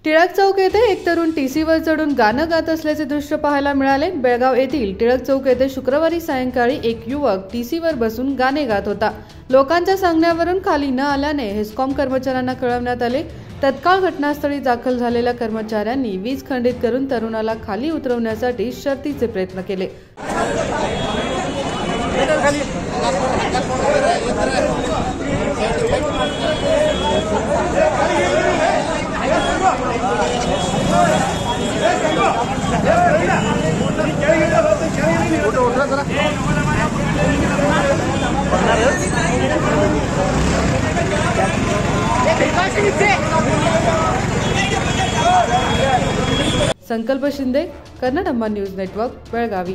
टिळक चौक येथे एक तरुण टीसीवर चढून गाणं गात असल्याचे दृश्य पाहायला मिळाले। बेळगाव येथील टिळक चौक येथे शुक्रवारी सायंकाळी एक युवक टीसीवर बसून गाणे गात होता। लोकांच्या सांगण्यावरून खाली न आल्याने हेस्कॉम कर्मचाऱ्यांना कळवण्यात आले। तत्काळ घटनास्थळी दाखल झालेल्या कर्मचाऱ्यांनी वीज खंडित करून तरुणाला खाली उतरवण्यासाठी शर्थीचे प्रयत्न केले। संकल्प शिंदे, कन्नड अम्मा न्यूज नेटवर्क, बेळगावी।